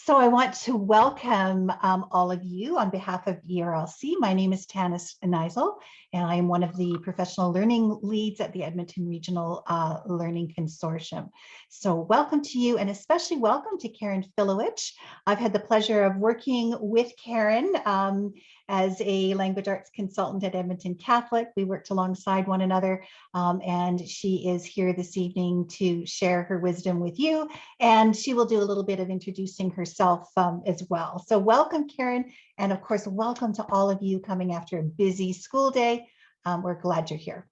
So I want to welcome all of you on behalf of ERLC. My name is Tanis Neisel, and I am one of the professional learning leads at the Edmonton Regional Learning Consortium. So welcome to you, and especially welcome to Karen Filewych. I've had the pleasure of working with Karen as a language arts consultant at Edmonton Catholic. We worked alongside one another, and she is here this evening to share her wisdom with you, and she will do a little bit of introducing herself as well. So welcome, Karen, and of course, welcome to all of you coming after a busy school day. We're glad you're here.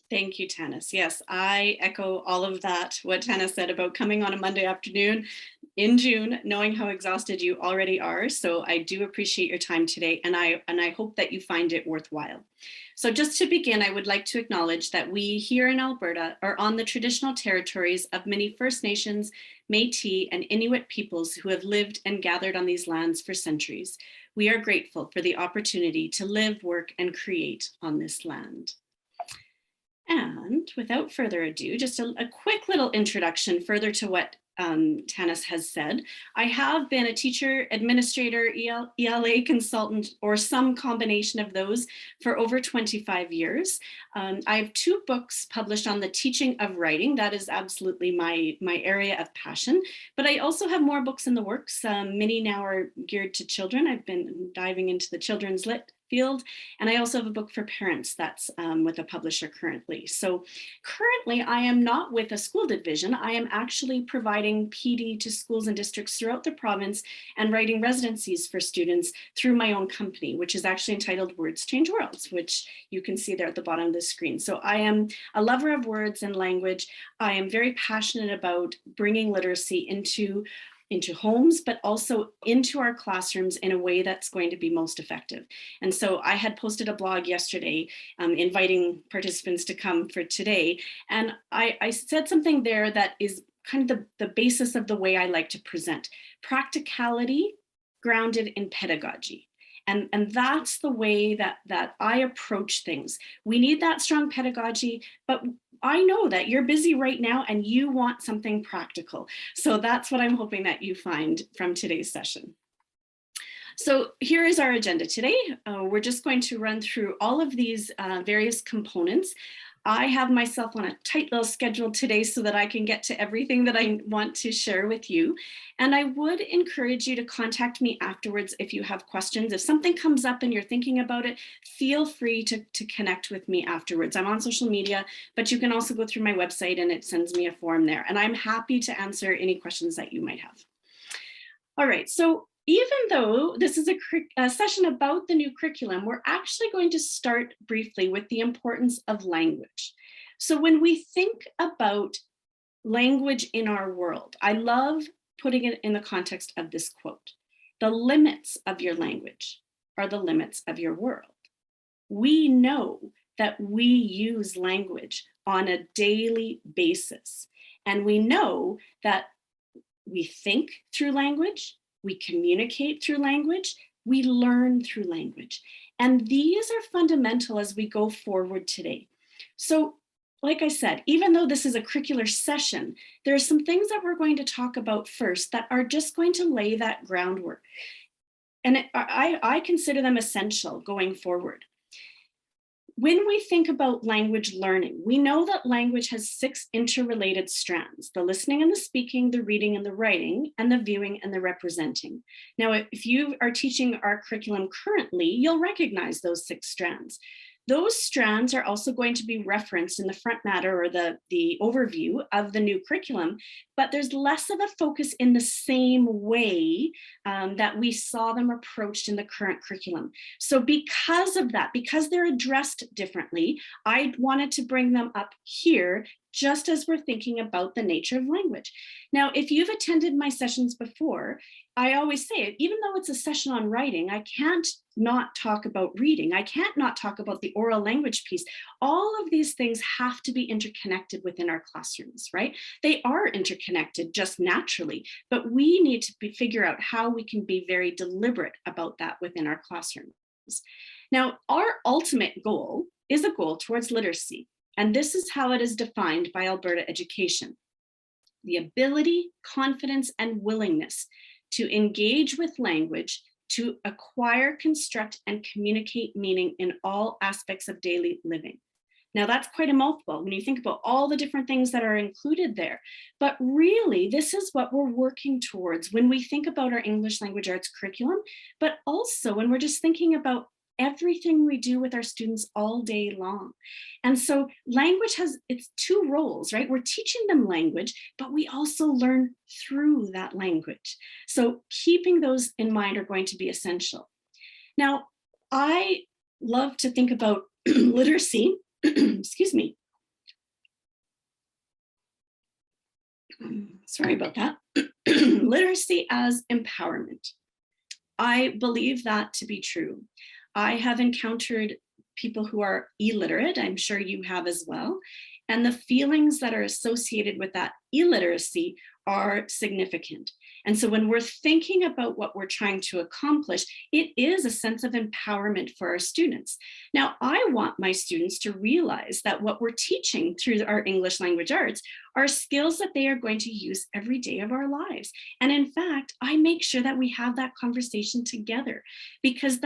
Thank you, Tanis. Yes, I echo all of that, what Tanis said about coming on a Monday afternoon in June, knowing how exhausted you already are. So I do appreciate your time today, and I hope that you find it worthwhile. So just to begin, I would like to acknowledge that we here in Alberta are on the traditional territories of many First Nations, Métis, and Inuit peoples who have lived and gathered on these lands for centuries. We are grateful for the opportunity to live, work, and create on this land. And without further ado, just a quick little introduction further to what Tanis has said. I have been a teacher, administrator, ELA consultant, or some combination of those for over 25 years. I have 2 books published on the teaching of writing. That is absolutely my area of passion. But I also have more books in the works. Many now are geared to children. I've been diving into the children's lit field. And I also have a book for parents that's with a publisher currently. So currently I am not with a school division. I am actually providing PD to schools and districts throughout the province and writing residencies for students through my own company, which is actually entitled Words Change Worlds, which you can see there at the bottom of the screen. So I am a lover of words and language. I am very passionate about bringing literacy into homes, but also into our classrooms in a way that's going to be most effective. And so I had posted a blog yesterday inviting participants to come for today. And I said something there that is kind of the basis of the way I like to present. Practicality grounded in pedagogy. And that's the way that I approach things. We need that strong pedagogy, but I know that you're busy right now and you want something practical. So that's what I'm hoping that you find from today's session. So here is our agenda today. We're just going to run through all of these various components. I have myself on a tight little schedule today so that I can get to everything that I want to share with you. And I would encourage you to contact me afterwards if you have questions. If something comes up and you're thinking about it, feel free to connect with me afterwards. I'm on social media, but you can also go through my website and it sends me a form there. And I'm happy to answer any questions that you might have. All right, so even though this is a session about the new curriculum, we're actually going to start briefly with the importance of language. So when we think about language in our world, I love putting it in the context of this quote. The limits of your language are the limits of your world. We know that we use language on a daily basis, and we know that we think through language, we communicate through language, we learn through language. And these are fundamental as we go forward today. So, like I said, even though this is a curricular session, there are some things that we're going to talk about first that are just going to lay that groundwork. And I consider them essential going forward. When we think about language learning, we know that language has 6 interrelated strands: the listening and the speaking, the reading and the writing, and the viewing and the representing. Now, if you are teaching our curriculum currently, you'll recognize those 6 strands. Those strands are also going to be referenced in the front matter or the overview of the new curriculum, but there's less of a focus in the same way that we saw them approached in the current curriculum. So because of that, because they're addressed differently, I wanted to bring them up here just as we're thinking about the nature of language. Now, if you've attended my sessions before, I always say it, even though it's a session on writing, I can't not talk about reading. I can't not talk about the oral language piece. All of these things have to be interconnected within our classrooms, right? They are interconnected just naturally, but we need to figure out how we can be very deliberate about that within our classrooms. Now, our ultimate goal is a goal towards literacy. And this is how it is defined by Alberta Education: the ability, confidence, and willingness to engage with language, to acquire, construct, and communicate meaning in all aspects of daily living. Now that's quite a mouthful when you think about all the different things that are included there. But really, this is what we're working towards when we think about our English language arts curriculum, but also when we're just thinking about everything we do with our students all day long. And so language has its two roles, right? We're teaching them language, but we also learn through that language. So keeping those in mind are going to be essential. Now, I love to think about literacy. Excuse me. Sorry about that. Literacy as empowerment. I believe that to be true. I have encountered people who are illiterate, I'm sure you have as well, and the feelings that are associated with that illiteracy are significant. And so when we're thinking about what we're trying to accomplish, it is a sense of empowerment for our students. Now, I want my students to realize that what we're teaching through our English language arts are skills that they are going to use every day of our lives. And in fact, I make sure that we have that conversation together, because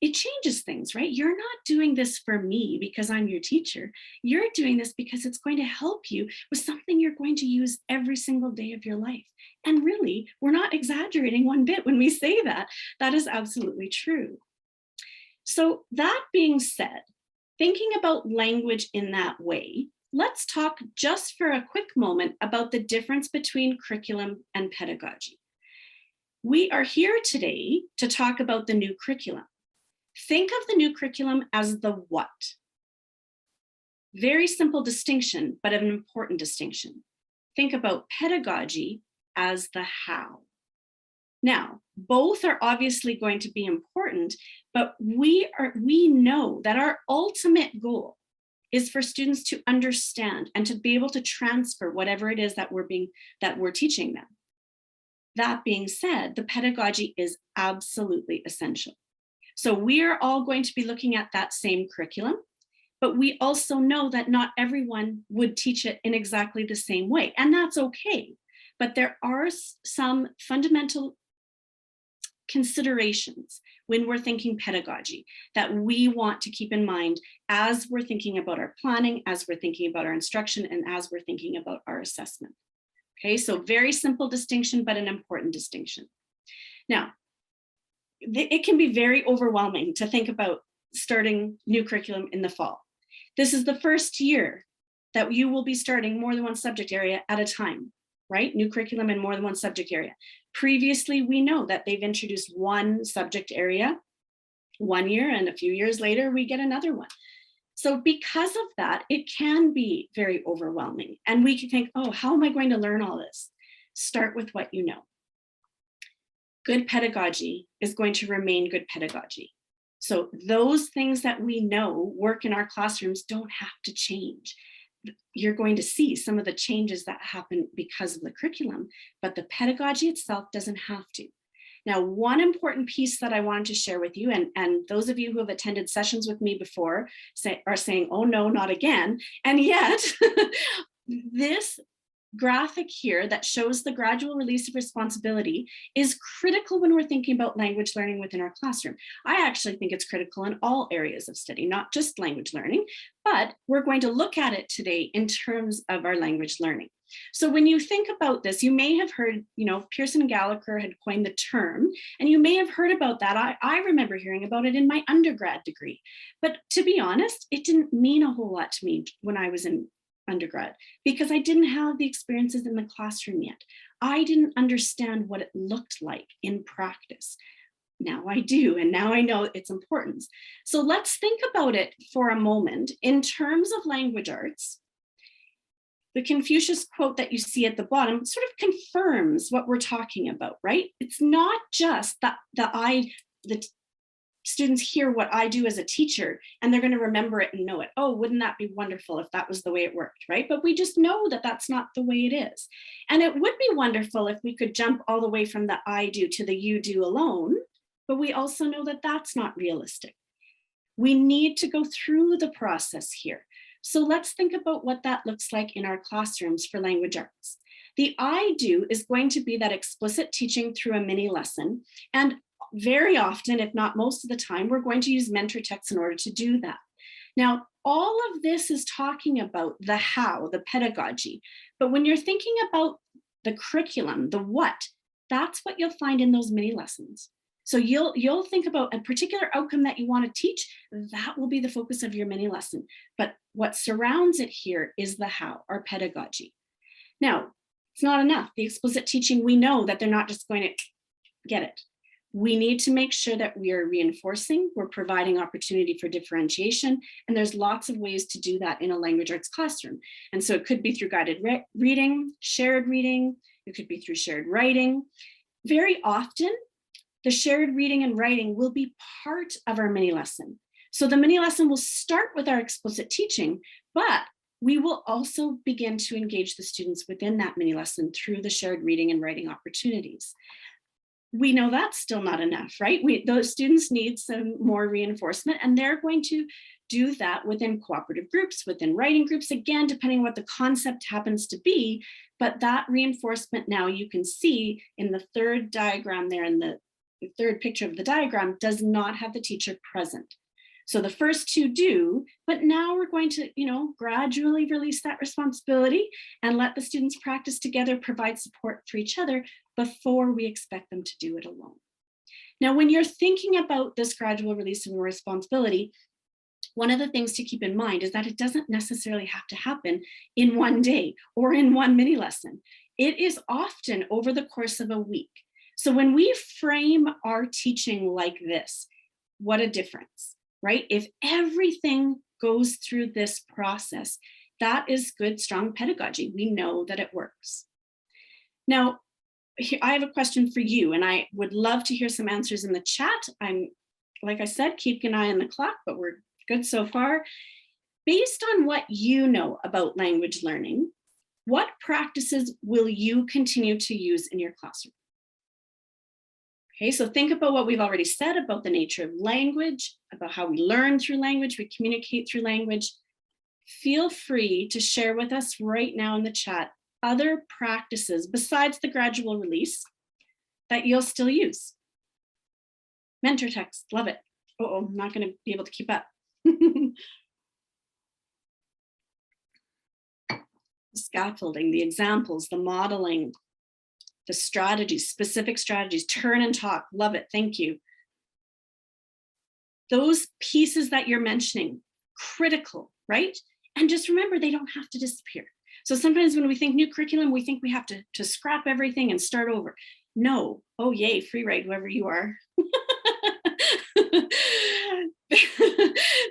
it changes things, right? You're not doing this for me because I'm your teacher. You're doing this because it's going to help you with something you're going to use every single day of your life. And really, we're not exaggerating one bit when we say that. That is absolutely true. So that being said, thinking about language in that way, let's talk just for a quick moment about the difference between curriculum and pedagogy. We are here today to talk about the new curriculum. Think of the new curriculum as the what. Very simple distinction, but an important distinction. Think about pedagogy as the how. Now, both are obviously going to be important, but we know that our ultimate goal is for students to understand and to be able to transfer whatever it is that we're teaching them. That being said, the pedagogy is absolutely essential. So we're all going to be looking at that same curriculum, but we also know that not everyone would teach it in exactly the same way, and that's okay. But there are some fundamental considerations when we're thinking pedagogy that we want to keep in mind as we're thinking about our planning, as we're thinking about our instruction, and as we're thinking about our assessment. Okay, so very simple distinction, but an important distinction. Now, it can be very overwhelming to think about starting new curriculum in the fall. This is the first year that you will be starting more than one subject area at a time, right? New curriculum in more than one subject area. Previously, we know that they've introduced one subject area 1 year, and a few years later, we get another one. So because of that, it can be very overwhelming. And we can think, oh, how am I going to learn all this? Start with what you know. Good pedagogy is going to remain good pedagogy. So those things that we know work in our classrooms don't have to change. You're going to see some of the changes that happen because of the curriculum, but the pedagogy itself doesn't have to. Now, one important piece that I wanted to share with you, and those of you who have attended sessions with me before are saying, oh no, not again. And yet, this graphic here that shows the gradual release of responsibility is critical when we're thinking about language learning within our classroom. I actually think it's critical in all areas of study, not just language learning, but we're going to look at it today in terms of our language learning. So when you think about this, you may have heard, Pearson and Gallagher had coined the term, and you may have heard about that. I remember hearing about it in my undergrad degree. But to be honest, it didn't mean a whole lot to me when I was in undergrad, because I didn't have the experiences in the classroom yet. I didn't understand what it looked like in practice. Now I do, and now I know its importance. So let's think about it for a moment in terms of language arts. The Confucius quote that you see at the bottom sort of confirms what we're talking about, right? It's not just that the students hear what I do as a teacher and they're going to remember it and know it. Oh, wouldn't that be wonderful if that was the way it worked, right? But we just know that that's not the way it is. And it would be wonderful if we could jump all the way from the I do to the you do alone, but we also know that that's not realistic. We need to go through the process here. So let's think about what that looks like in our classrooms for language arts. The I do is going to be that explicit teaching through a mini lesson. And very often, if not most of the time, we're going to use mentor text in order to do that. Now, all of this is talking about the how, the pedagogy. But when you're thinking about the curriculum, the what, that's what you'll find in those mini lessons. So you'll think about a particular outcome that you want to teach. That will be the focus of your mini lesson. But what surrounds it here is the how, our pedagogy. Now, it's not enough. The explicit teaching, we know that they're not just going to get it. We need to make sure that we are reinforcing, we're providing opportunity for differentiation, and there's lots of ways to do that in a language arts classroom. And so it could be through guided reading, shared reading, it could be through shared writing. Very often, the shared reading and writing will be part of our mini lesson. So the mini lesson will start with our explicit teaching, but we will also begin to engage the students within that mini lesson through the shared reading and writing opportunities. We know that's still not enough, right? Those students need some more reinforcement, and they're going to do that within cooperative groups, within writing groups, again, depending on what the concept happens to be. But that reinforcement now you can see in the third diagram there, in the third picture of the diagram, does not have the teacher present. So the first two do, but now we're going to, gradually release that responsibility and let the students practice together, provide support for each other before we expect them to do it alone. Now, when you're thinking about this gradual release of responsibility, one of the things to keep in mind is that it doesn't necessarily have to happen in one day or in one mini lesson. It is often over the course of a week. So when we frame our teaching like this, what a difference, right? If everything goes through this process, that is good, strong pedagogy. We know that it works. Now, I have a question for you, and I would love to hear some answers in the chat. Like I said, keeping an eye on the clock, but we're good so far. Based on what you know about language learning, what practices will you continue to use in your classroom? Okay, so think about what we've already said about the nature of language, about how we learn through language, we communicate through language. Feel free to share with us right now in the chat other practices besides the gradual release that you'll still use. Mentor text, love it. I'm not going to be able to keep up. Scaffolding, the examples, the modeling, the strategies, specific strategies, turn and talk, love it, thank you. Those pieces that you're mentioning, critical, right? And just remember, they don't have to disappear. So sometimes when we think new curriculum, we think we have to scrap everything and start over. No, oh yay, free ride, whoever you are.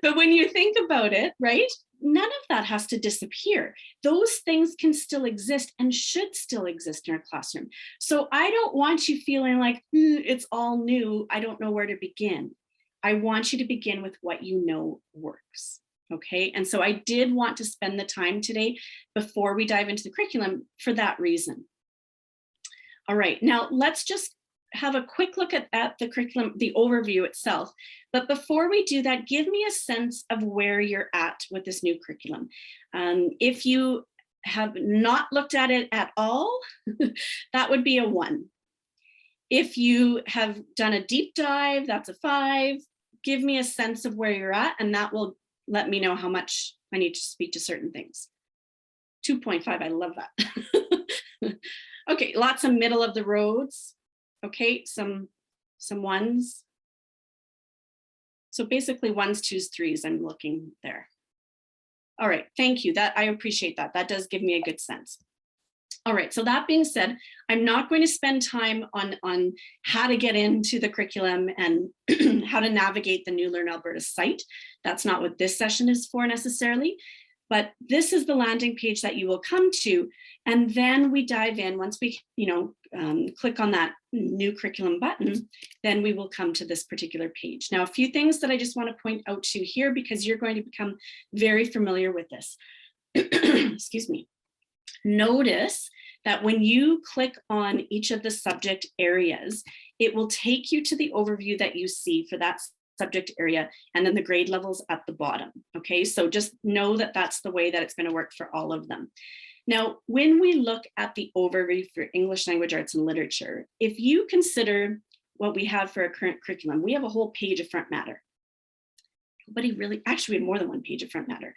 But when you think about it, right, none of that has to disappear. Those things can still exist and should still exist in our classroom. So I don't want you feeling like, it's all new, I don't know where to begin. I want you to begin with what you know works. Okay, and so I did want to spend the time today before we dive into the curriculum for that reason. All right, now let's just have a quick look at the curriculum, the overview itself. But before we do that, give me a sense of where you're at with this new curriculum. If you have not looked at it at all, that would be a 1. If you have done a deep dive, that's a 5. Give me a sense of where you're at, and that will let me know how much I need to speak to certain things. 2.5, I love that. Okay, lots of middle of the roads. Okay, some 1s. So basically 1s, 2s, 3s, I'm looking there. All right, thank you. I appreciate that. That does give me a good sense. All right, so that being said, I'm not going to spend time on how to get into the curriculum and how to navigate the New Learn Alberta site. That's not what this session is for necessarily, but this is the landing page that you will come to. And then we dive in. Once we click on that new curriculum button, then we will come to this particular page. Now, a few things that I just want to point out to here, because you're going to become very familiar with this. Excuse me. Notice that when you click on each of the subject areas, it will take you to the overview that you see for that subject area, and then the grade levels at the bottom. Okay, so just know that that's the way that it's going to work for all of them. Now, when we look at the overview for English language arts and literature, if you consider what we have for our current curriculum, we have a whole page of front matter. Nobody really, actually we had more than one page of front matter.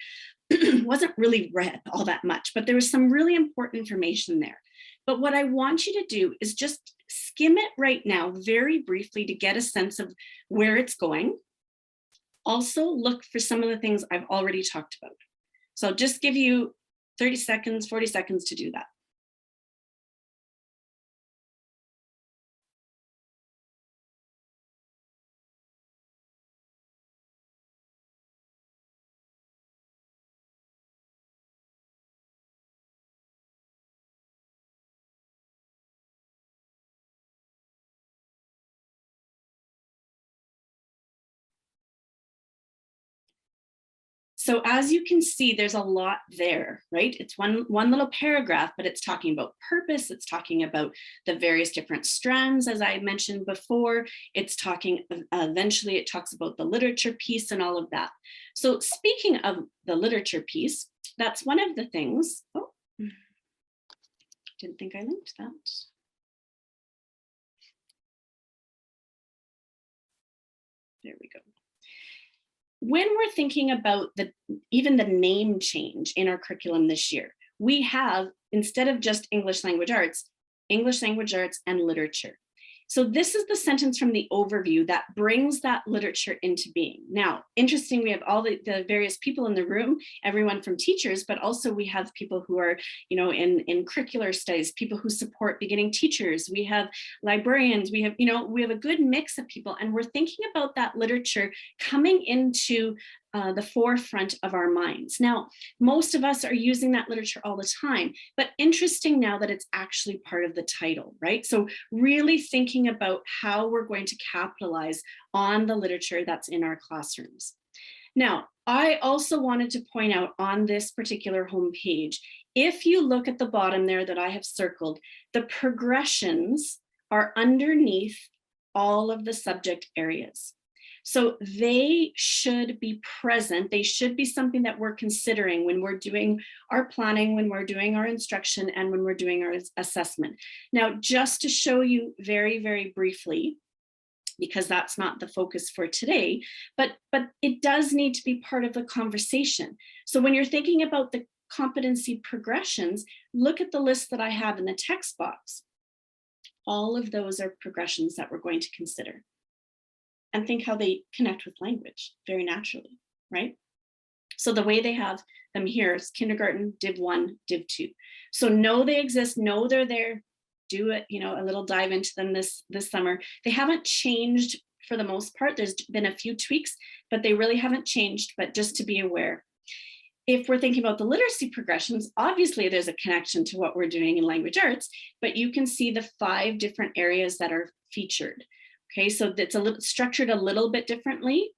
Wasn't really read all that much, but there was some really important information there. But what I want you to do is just skim it right now very briefly to get a sense of where it's going. Also look for some of the things I've already talked about. So I'll just give you 30 seconds, 40 seconds to do that. So as you can see, there's a lot there, right? It's one little paragraph, but it's talking about purpose. It's talking about the various different strands, as I mentioned before. It's talking, eventually it talks about the literature piece and all of that. So speaking of the literature piece, that's one of the things, oh, didn't think I linked that. There we go. When we're thinking about even the name change in our curriculum this year, we have, instead of just English language arts and literature. So this is the sentence from the overview that brings that literature into being. Now, interesting, we have all the various people in the room, everyone from teachers, but also we have people who are, in curricular studies, people who support beginning teachers. We have librarians, we have a good mix of people, and we're thinking about that literature coming into the forefront of our minds. Now, most of us are using that literature all the time, but interesting now that it's actually part of the title, right? So really thinking about how we're going to capitalize on the literature that's in our classrooms. Now, I also wanted to point out on this particular homepage, if you look at the bottom there that I have circled, the progressions are underneath all of the subject areas. So they should be present. They should be something that we're considering when we're doing our planning, when we're doing our instruction, and when we're doing our assessment. Now, just to show you very, very briefly, because that's not the focus for today, but it does need to be part of the conversation. So when you're thinking about the competency progressions, look at the list that I have in the text box. All of those are progressions that we're going to consider. And think how they connect with language very naturally, right? So the way they have them here is kindergarten, Div 1, Div 2. So know they exist, know they're there, do it, a little dive into them this summer. They haven't changed for the most part. There's been a few tweaks, but they really haven't changed, but just to be aware. If we're thinking about the literacy progressions, obviously there's a connection to what we're doing in language arts, but you can see the 5 different areas that are featured. Okay, so it's structured a little bit differently.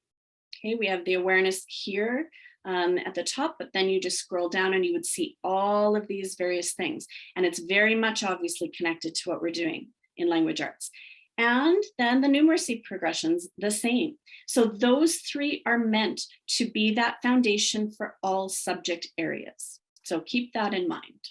Okay, we have the awareness here at the top, but then you just scroll down and you would see all of these various things. And it's very much obviously connected to what we're doing in language arts. And then the numeracy progressions, the same. So those 3 are meant to be that foundation for all subject areas. So keep that in mind.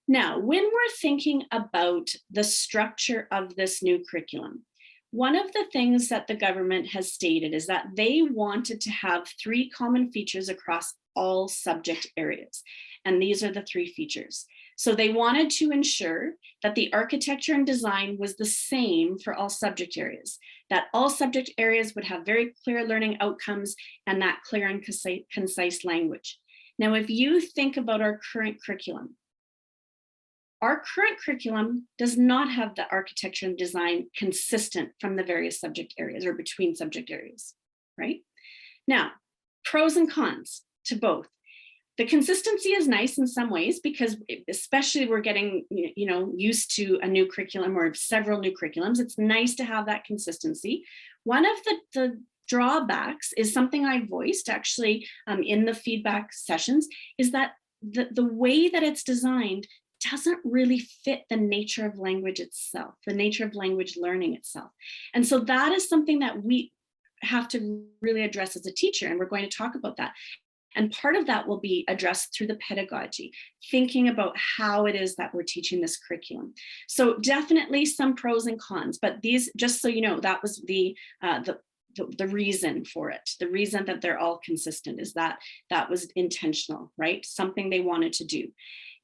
Now, when we're thinking about the structure of this new curriculum, one of the things that the government has stated is that they wanted to have 3 common features across all subject areas. And these are the 3 features. So they wanted to ensure that the architecture and design was the same for all subject areas, that all subject areas would have very clear learning outcomes and that clear and concise language. Now, if you think about our current curriculum does not have the architecture and design consistent from the various subject areas or between subject areas, right? Now, pros and cons to both. The consistency is nice in some ways because especially we're getting, used to a new curriculum or several new curriculums. It's nice to have that consistency. One of the drawbacks is something I voiced actually in the feedback sessions is that the way that it's designed doesn't really fit the nature of language itself, the nature of language learning itself. And so that is something that we have to really address as a teacher, and we're going to talk about that. And part of that will be addressed through the pedagogy, thinking about how it is that we're teaching this curriculum. So definitely some pros and cons, but these, just so you know, that was the reason for it. The reason that they're all consistent is that that was intentional, right? Something they wanted to do.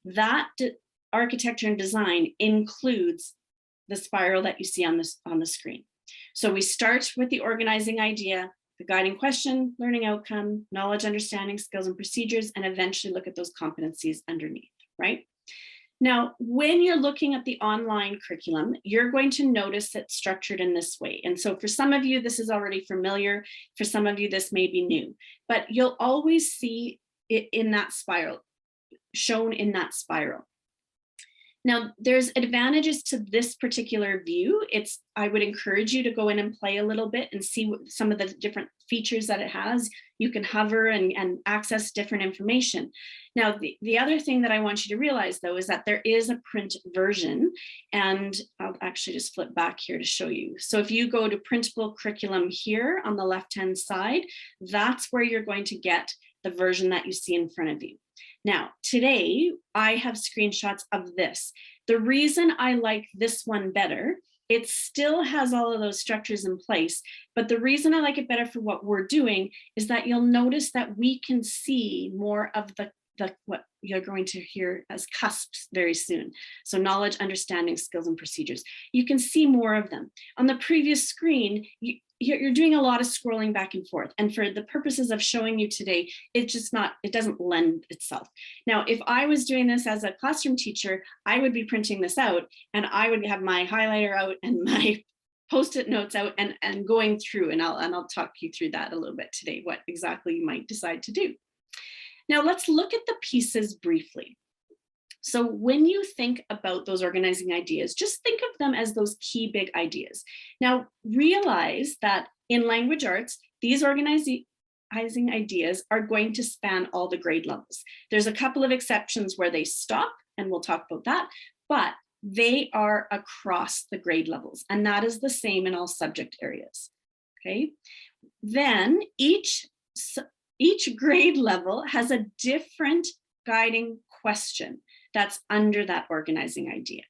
That architecture and design includes the spiral that you see on the screen. So we start with the organizing idea, the guiding question, learning outcome, knowledge, understanding, skills, and procedures, and eventually look at those competencies underneath, right? Now, when you're looking at the online curriculum, you're going to notice it's structured in this way. And so for some of you, this is already familiar. For some of you, this may be new, but you'll always see it in that spiral, shown in that spiral. Now, there's advantages to this particular view. I would encourage you to go in and play a little bit and see what some of the different features that it has. You can hover and access different information. Now, the other thing that I want you to realize, though, is that there is a print version, and I'll actually just flip back here to show you. So if you go to printable curriculum here on the left-hand side, that's where you're going to get the version that you see in front of you. Now, today, I have screenshots of this. The reason I like this one better, it still has all of those structures in place, but the reason I like it better for what we're doing is that you'll notice that we can see more of the what you're going to hear as cusps very soon. So knowledge, understanding, skills, and procedures. You can see more of them. On the previous screen, you're doing a lot of scrolling back and forth. And for the purposes of showing you today, it doesn't lend itself. Now, if I was doing this as a classroom teacher, I would be printing this out and I would have my highlighter out and my Post-it notes out and going through, and I'll talk you through that a little bit today, what exactly you might decide to do. Now let's look at the pieces briefly. So when you think about those organizing ideas, just think of them as those key big ideas. Now realize that in language arts, these organizing ideas are going to span all the grade levels. There's a couple of exceptions where they stop, and we'll talk about that, but they are across the grade levels, and that is the same in all subject areas, okay? Then each grade level has a different guiding question that's under that organizing idea.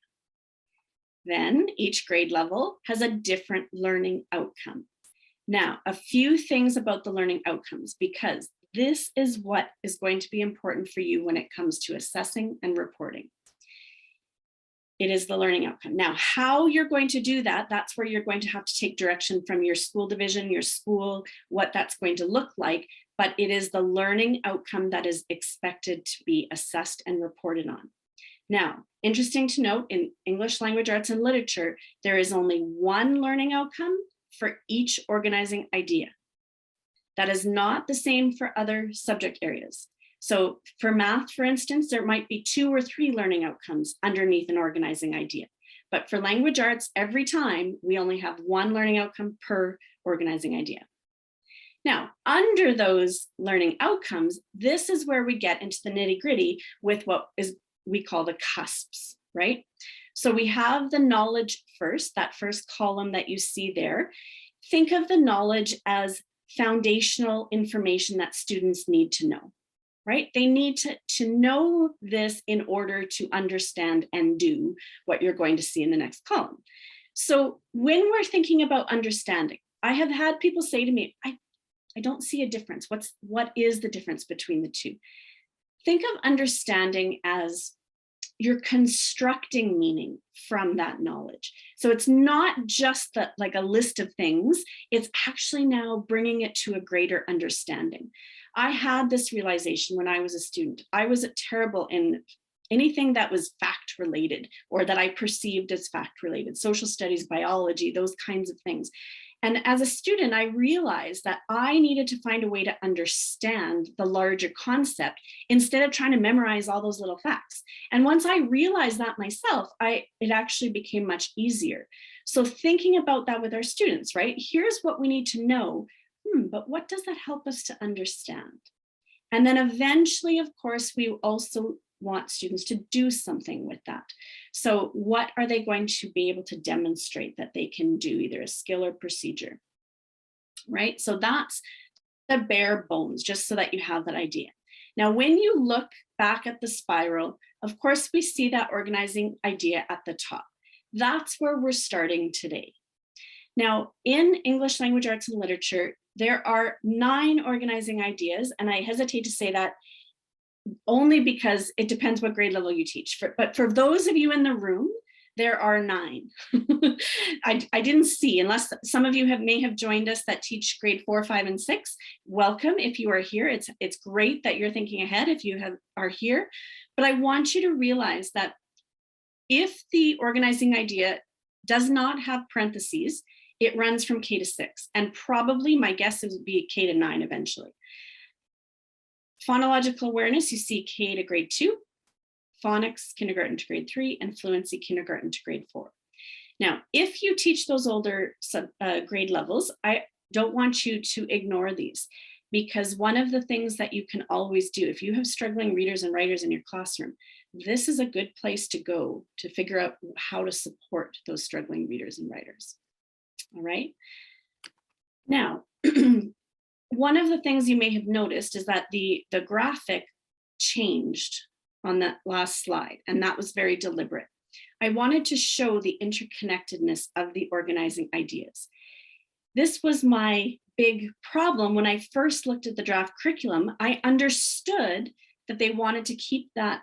Then each grade level has a different learning outcome. Now, a few things about the learning outcomes, because this is what is going to be important for you when it comes to assessing and reporting. It is the learning outcome. Now, how you're going to do that, that's where you're going to have to take direction from your school division, your school, what that's going to look like, but it is the learning outcome that is expected to be assessed and reported on. Now, interesting to note, in English language arts and literature, there is only one learning outcome for each organizing idea. That is not the same for other subject areas. So for math, for instance, there might be 2 or 3 learning outcomes underneath an organizing idea. But for language arts, every time we only have 1 learning outcome per organizing idea. Now, under those learning outcomes, this is where we get into the nitty-gritty with what we call the cusps, right? So we have the knowledge first, that first column that you see there. Think of the knowledge as foundational information that students need to know, right? They need to know this in order to understand and do what you're going to see in the next column. So when we're thinking about understanding, I have had people say to me, I don't see a difference. What is the difference between the two? Think of understanding as you're constructing meaning from that knowledge. So it's not just like a list of things, it's actually now bringing it to a greater understanding. I had this realization when I was a student. I was terrible in anything that was fact related or that I perceived as fact related, social studies, biology, those kinds of things. And as a student, I realized that I needed to find a way to understand the larger concept instead of trying to memorize all those little facts. And once I realized that myself, it actually became much easier. So thinking about that with our students, right? Here's what we need to know, but what does that help us to understand? And then eventually, of course, we also want students to do something with that. So what are they going to be able to demonstrate that they can do, either a skill or procedure, right? So that's the bare bones, just so that you have that idea. Now, when you look back at the spiral, of course, we see that organizing idea at the top. That's where we're starting today. Now, in English language arts and literature, there are 9 organizing ideas, and I hesitate to say that only because it depends what grade level you teach. But for those of you in the room, there are 9. I didn't see, unless some of you may have joined us that teach grade 4, 5, and 6. Welcome if you are here. It's great that you're thinking ahead if you are here. But I want you to realize that if the organizing idea does not have parentheses, it runs from K to 6. And probably my guess would be K to 9 eventually. Phonological awareness, you see K to grade 2. Phonics, kindergarten to grade 3, and fluency, kindergarten to grade 4. Now, if you teach those older grade levels, I don't want you to ignore these, because one of the things that you can always do, if you have struggling readers and writers in your classroom, this is a good place to go to figure out how to support those struggling readers and writers. All right. Now, one of the things you may have noticed is that the graphic changed on that last slide, and that was very deliberate. I wanted to show the interconnectedness of the organizing ideas. This was my big problem when I first looked at the draft curriculum. I understood that they wanted to keep that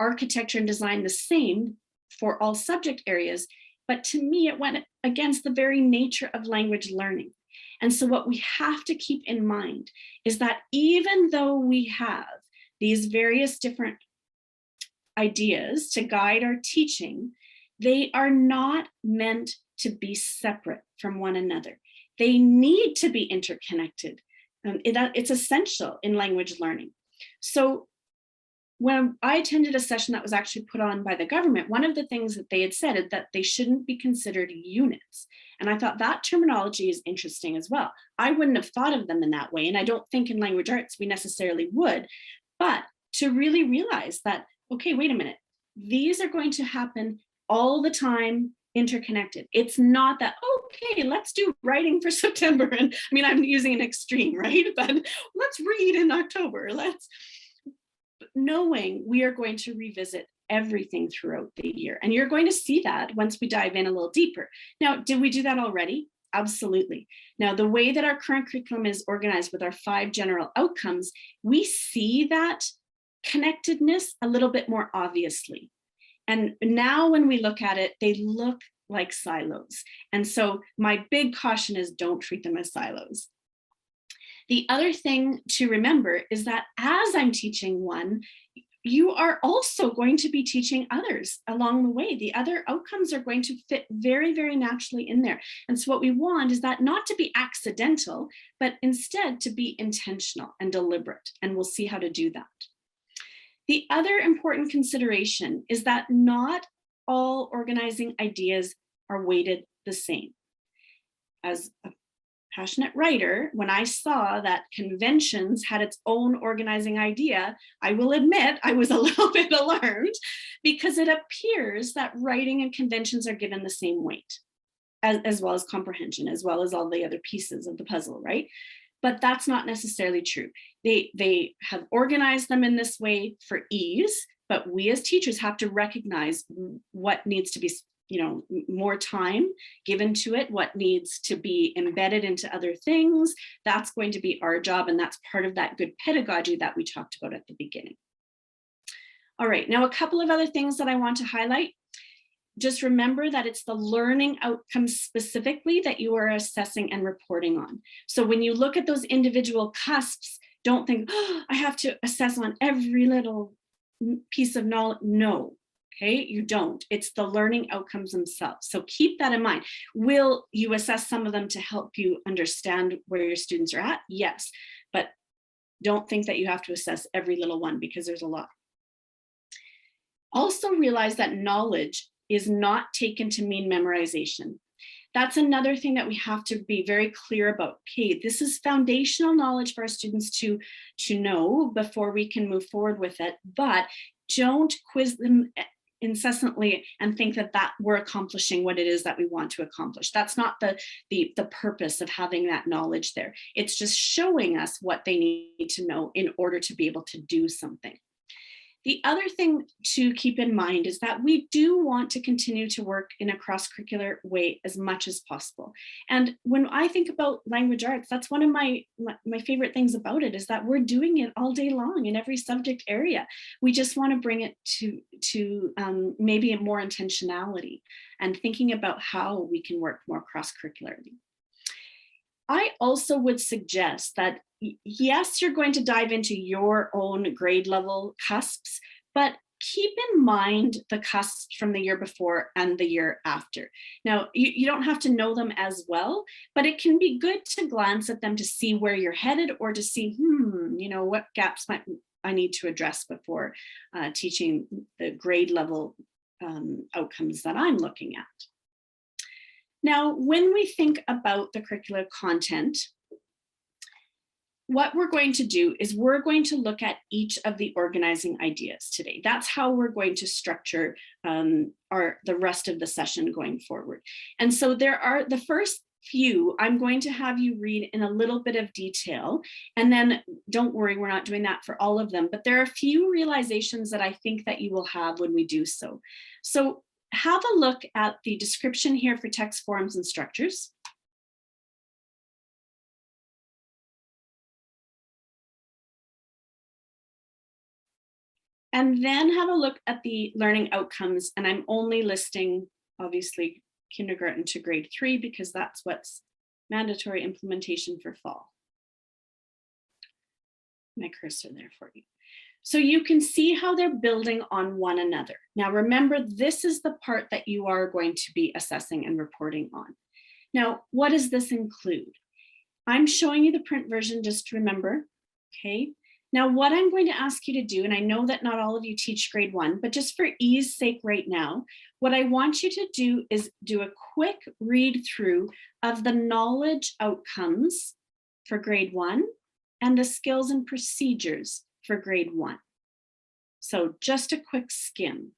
architecture and design the same for all subject areas, but to me, it went against the very nature of language learning. And so what we have to keep in mind is that even though we have these various different ideas to guide our teaching, they are not meant to be separate from one another. They need to be interconnected. It's essential in language learning. So when I attended a session that was actually put on by the government, one of the things that they had said is that they shouldn't be considered units. And I thought that terminology is interesting as well. I wouldn't have thought of them in that way. And I don't think in language arts we necessarily would, but to really realize that, okay, wait a minute, these are going to happen all the time, interconnected. It's not that, okay, let's do writing for September. And I mean, I'm using an extreme, right? But let's read in October. Knowing we are going to revisit everything throughout the year. And you're going to see that once we dive in a little deeper. Now, did we do that already? Absolutely. Now, the way that our current curriculum is organized with our 5 general outcomes, we see that connectedness a little bit more obviously. And now when we look at it, they look like silos. And so my big caution is don't treat them as silos. The other thing to remember is that as I'm teaching one, you are also going to be teaching others along the way. The other outcomes are going to fit very, very naturally in there. And so what we want is that not to be accidental, but instead to be intentional and deliberate. And we'll see how to do that. The other important consideration is that not all organizing ideas are weighted the same. As a passionate writer, when I saw that conventions had its own organizing idea, I will admit I was a little bit alarmed, because it appears that writing and conventions are given the same weight, as well as comprehension, as well as all the other pieces of the puzzle, right? But that's not necessarily true. They have organized them in this way for ease, but we as teachers have to recognize what needs to be, more time given to it, what needs to be embedded into other things. That's going to be our job, and that's part of that good pedagogy that we talked about at the beginning. All right, now a couple of other things that I want to highlight. Just remember that it's the learning outcomes specifically that you are assessing and reporting on. So when you look at those individual cusps, don't think, oh, I have to assess on every little piece of knowledge. No, okay, you don't. It's the learning outcomes themselves. So keep that in mind. Will you assess some of them to help you understand where your students are at? Yes, but don't think that you have to assess every little one, because there's a lot. Also realize that knowledge is not taken to mean memorization. That's another thing that we have to be very clear about. Okay, this is foundational knowledge for our students to know before we can move forward with it, but don't quiz them incessantly and think that we're accomplishing what it is that we want to accomplish. That's not the purpose of having that knowledge there. It's just showing us what they need to know in order to be able to do something. The other thing to keep in mind is that we do want to continue to work in a cross-curricular way as much as possible. And when I think about language arts, that's one of my favorite things about it, is that we're doing it all day long in every subject area. We just want to bring it to maybe a more intentionality and thinking about how we can work more cross-curricularly. I also would suggest that, yes, you're going to dive into your own grade level cusps, but keep in mind the cusps from the year before and the year after. Now, you don't have to know them as well, but it can be good to glance at them to see where you're headed, or to see, what gaps might I need to address before teaching the grade level outcomes that I'm looking at. Now, when we think about the curricular content, what we're going to do is we're going to look at each of the organizing ideas today. That's how we're going to structure the rest of the session going forward. And so there are the first few I'm going to have you read in a little bit of detail, and then don't worry, we're not doing that for all of them, but there are a few realizations that I think that you will have when we do so. So have a look at the description here for text, forms, and structures. And then have a look at the learning outcomes. And I'm only listing, obviously, kindergarten to grade 3, because that's what's mandatory implementation for fall. My cursor there for you. So you can see how they're building on one another. Now, remember, this is the part that you are going to be assessing and reporting on. Now, what does this include? I'm showing you the print version, just to remember, okay? Now, what I'm going to ask you to do, and I know that not all of you teach grade 1, but just for ease sake right now, what I want you to do is do a quick read through of the knowledge outcomes for grade 1 and the skills and procedures for grade 1. So just a quick skim.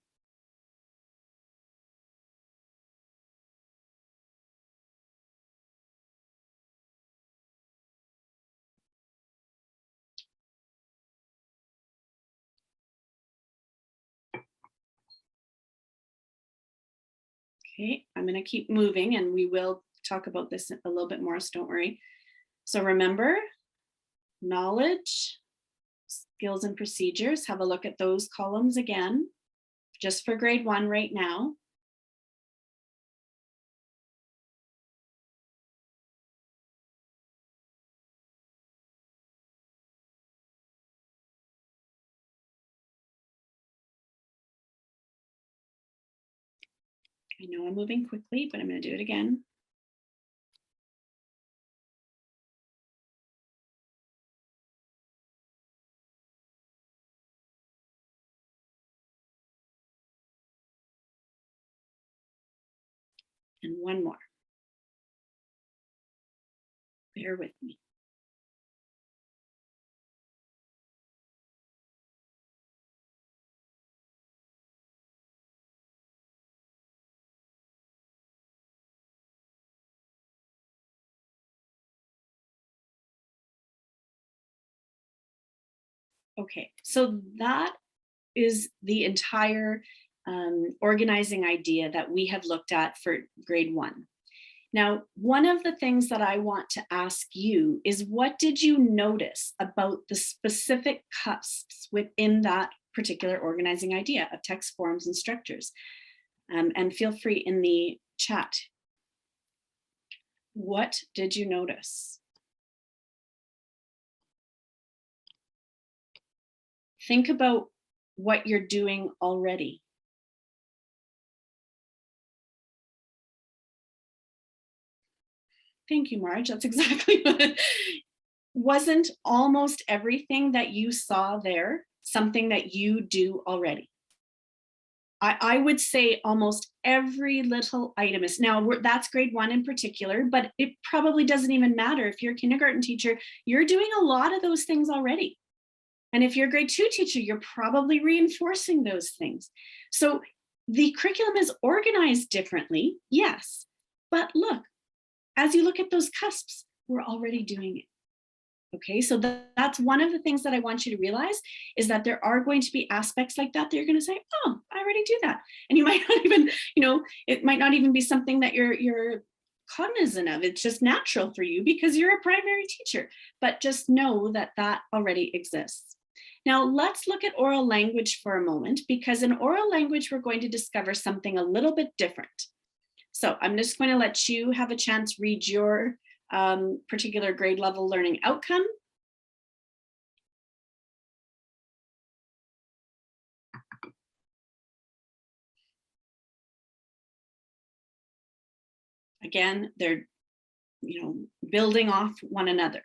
Okay, I'm going to keep moving and we will talk about this a little bit more, so don't worry. So remember, knowledge, skills and procedures, have a look at those columns again, just for grade 1 right now. I know I'm moving quickly, but I'm going to do it again. And one more. Bear with me. Okay, so that is the entire organizing idea that we have looked at for grade 1. Now, one of the things that I want to ask you is, what did you notice about the specific cusps within that particular organizing idea of text, forms, and structures? And feel free in the chat. What did you notice? Think about what you're doing already. Thank you, Marge. That's exactly what. Wasn't almost everything that you saw there something that you do already? I would say almost every little item is. Now, that's grade 1 in particular, but it probably doesn't even matter. If you're a kindergarten teacher, you're doing a lot of those things already. And if you're a grade 2 teacher, you're probably reinforcing those things. So The curriculum is organized differently, yes, but look, as you look at those cusps, we're already doing it. Okay, so that's one of the things that I want you to realize is that there are going to be aspects like that you're going to say, oh, I already do that. And you might not even, it might not even be something that you're cognizant of. It's just natural for you because you're a primary teacher, but just know that that already exists. Now let's look at oral language for a moment, because in oral language, we're going to discover something a little bit different. So I'm just going to let you have a chance read your particular grade level learning outcome. Again, they're building off one another.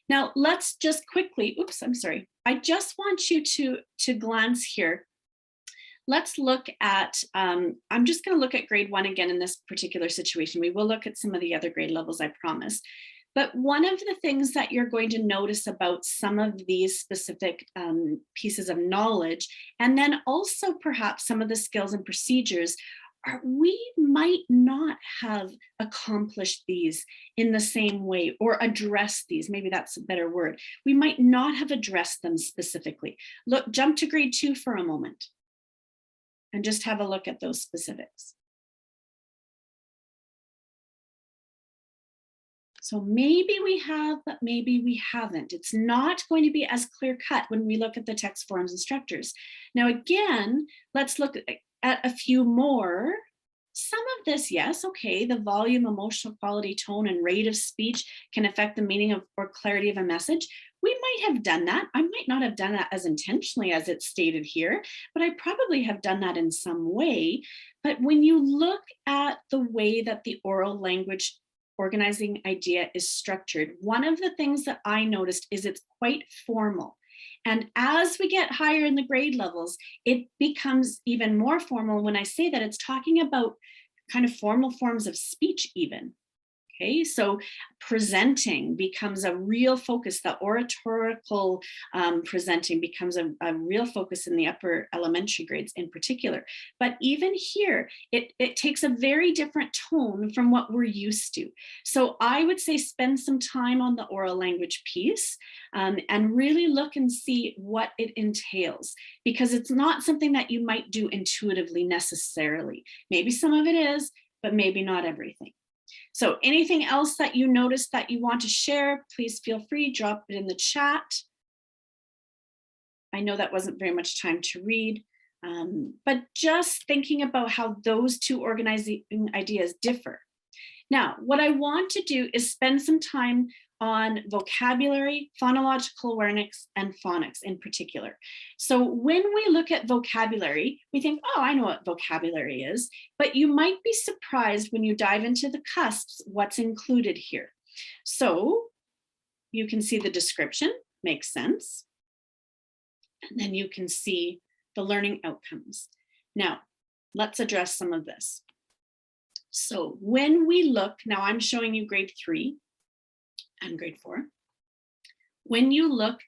Now let's just quickly, oops, I'm sorry. I just want you to glance here. Let's look at, I'm just going to look at grade 1 again in this particular situation. We will look at some of the other grade levels, I promise. But one of the things that you're going to notice about some of these specific pieces of knowledge, and then also perhaps some of the skills and procedures, are we might not have accomplished these in the same way or addressed these. Maybe that's a better word. We might not have addressed them specifically. Look, jump to grade 2 for a moment and just have a look at those specifics. So maybe we have, but maybe we haven't. It's not going to be as clear cut when we look at the text forms and structures. Now, again, let's look at a few more. Some of this, yes, okay, the volume, emotional quality, tone, and rate of speech can affect the meaning of or clarity of a message. We might have done that. I might not have done that as intentionally as it's stated here, but I probably have done that in some way. But when you look at the way that the oral language organizing idea is structured, one of the things that I noticed is it's quite formal. And as we get higher in the grade levels, it becomes even more formal when I say that it's talking about kind of formal forms of speech even. Okay, so presenting becomes a real focus. The oratorical presenting becomes a real focus in the upper elementary grades in particular. But even here, it takes a very different tone from what we're used to. So I would say spend some time on the oral language piece and really look and see what it entails, because it's not something that you might do intuitively necessarily. Maybe some of it is, but maybe not everything. So anything else that you notice that you want to share, please feel free, drop it in the chat. I know that wasn't very much time to read, but just thinking about how those two organizing ideas differ. Now, what I want to do is spend some time on vocabulary, phonological awareness, and phonics in particular. So when we look at vocabulary, we think, oh, I know what vocabulary is, but you might be surprised when you dive into the cusps, what's included here. So you can see the description, makes sense. And then you can see the learning outcomes. Now, let's address some of this. So when we look, now I'm showing you grade 3 and grade 4. When you look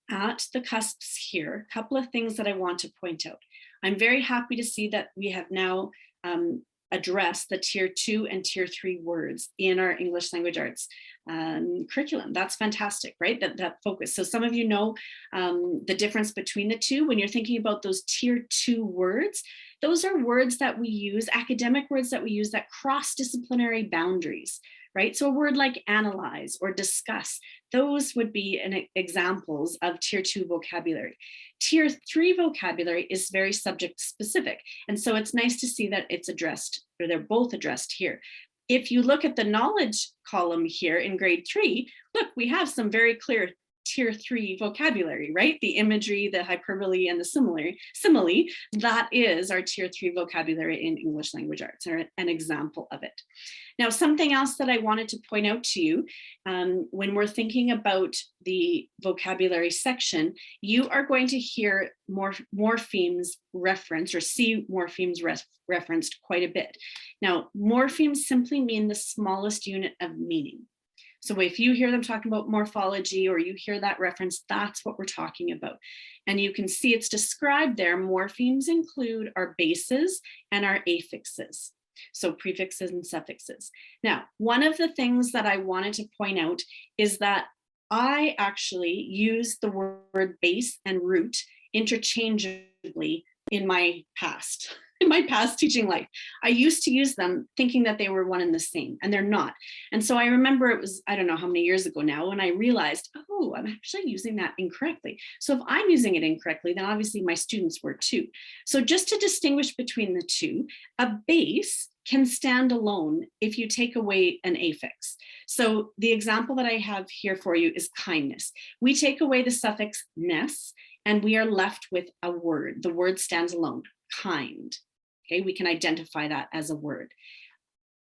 at the cusps here, a couple of things that I want to point out. I'm very happy to see that we have now addressed the tier 2 and tier 3 words in our English language arts curriculum. That's fantastic, right? That focus. So some of you know the difference between the two. When you're thinking about those tier 2 words, those are words that we use, academic words that we use that cross disciplinary boundaries, right? So a word like analyze or discuss, those would be examples of tier 2 vocabulary. Tier 3 vocabulary is very subject specific. And so it's nice to see that it's addressed, or they're both addressed here. If you look at the knowledge column here in grade 3, look, we have some very clear tier 3 vocabulary, right? The imagery, the hyperbole, and the simile, that is our tier 3 vocabulary in English language arts, or an example of it. Now, something else that I wanted to point out to you, when we're thinking about the vocabulary section, you are going to hear morphemes referenced, or see morphemes referenced quite a bit. Now, morphemes simply mean the smallest unit of meaning. So if you hear them talking about morphology or you hear that reference, that's what we're talking about. And you can see it's described there. Morphemes include our bases and our affixes. So prefixes and suffixes. Now, one of the things that I wanted to point out is that I actually use the word base and root interchangeably in my past teaching life. I used to use them thinking that they were one and the same, and they're not. And so I remember it was, I don't know how many years ago now, when I realized, oh, I'm actually using that incorrectly. So if I'm using it incorrectly, then obviously my students were too. So just to distinguish between the two, a base can stand alone if you take away an affix. So the example that I have here for you is kindness. We take away the suffix ness, and we are left with a word. The word stands alone, kind. Okay, we can identify that as a word.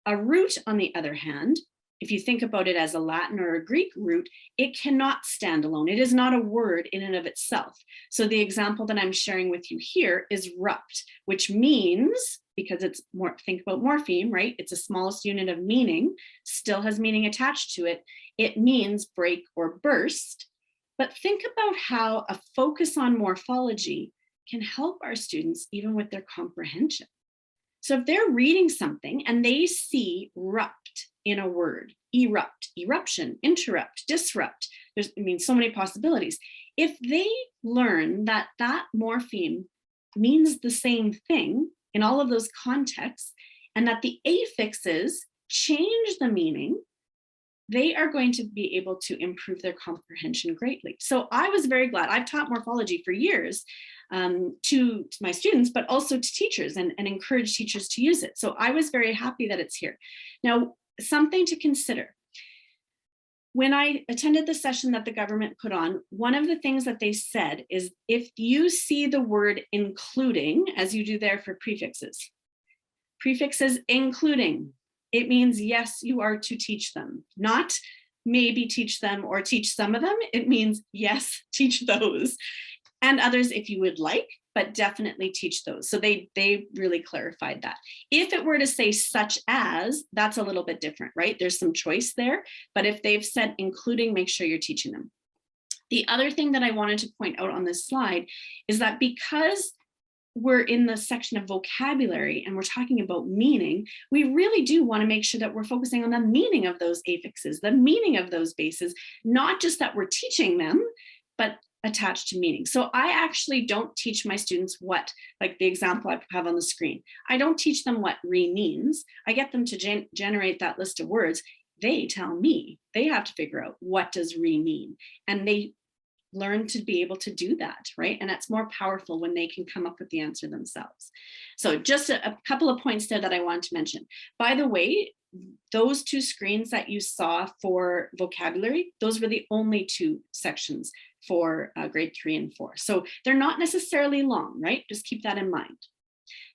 A root, on the other hand, if you think about it as a Latin or a Greek root, it cannot stand alone. It is not a word in and of itself. So the example that I'm sharing with you here is rupt, which means, because it's more, think about morpheme, right? It's the smallest unit of meaning, still has meaning attached to it. It means break or burst. But think about how a focus on morphology can help our students even with their comprehension. So if they're reading something and they see rupt in a word, erupt, eruption, interrupt, disrupt, there's, I mean, so many possibilities. If they learn that that morpheme means the same thing in all of those contexts, and that the affixes change the meaning, they are going to be able to improve their comprehension greatly. So I was very glad. I've taught morphology for years to my students, but also to teachers, and encourage teachers to use it. So I was very happy that it's here. Now, something to consider. When I attended the session that the government put on, one of the things that they said is, if you see the word including, as you do there for prefixes including, it means yes, you are to teach them, not maybe teach them or teach some of them. It means yes, teach those, and others if you would like, but definitely teach those. So they really clarified that. If it were to say such as, that's a little bit different, right? There's some choice there, but if they've said including, make sure you're teaching them. The other thing that I wanted to point out on this slide is that because we're in the section of vocabulary and we're talking about meaning, we really do want to make sure that we're focusing on the meaning of those affixes, the meaning of those bases, not just that we're teaching them, but attached to meaning. So I actually don't teach my students what, like the example I have on the screen, I don't teach them what re means. I get them to generate that list of words. They tell me, they have to figure out what does re mean. And they learn to be able to do that, right? And that's more powerful when they can come up with the answer themselves. So just a couple of points there that I wanted to mention. By the way, those two screens that you saw for vocabulary, those were the only two sections for grade 3 and 4. So they're not necessarily long, right? Just keep that in mind.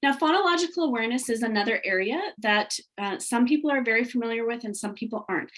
Now, phonological awareness is another area that some people are very familiar with and some people aren't.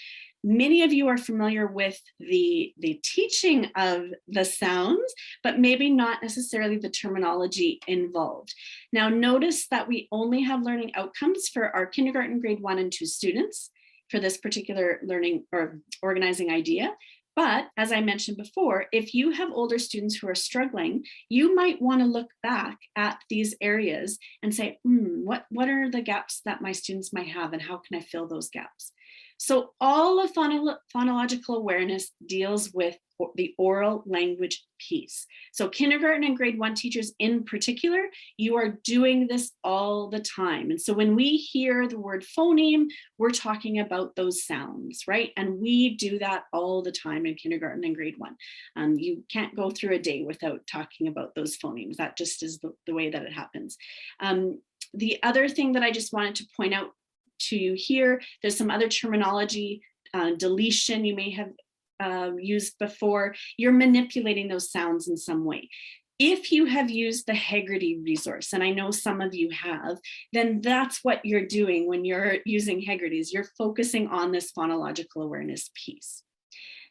Many of you are familiar with the teaching of the sounds, but maybe not necessarily the terminology involved. Now, notice that we only have learning outcomes for our kindergarten grade 1 and 2 students for this particular learning or organizing idea. But as I mentioned before, if you have older students who are struggling, you might want to look back at these areas and say, what are the gaps that my students might have and how can I fill those gaps? So all of phonological awareness deals with the oral language piece. So kindergarten and grade 1 teachers in particular, you are doing this all the time. And so when we hear the word phoneme, we're talking about those sounds, right? And we do that all the time in kindergarten and grade 1. You can't go through a day without talking about those phonemes. That just is the way that it happens. The other thing that I just wanted to point out to you here, there's some other terminology, deletion you may have used before. You're manipulating those sounds in some way. If you have used the Heggerty resource, and I know some of you have, then that's what you're doing when you're using Heggerty's. You're focusing on this phonological awareness piece.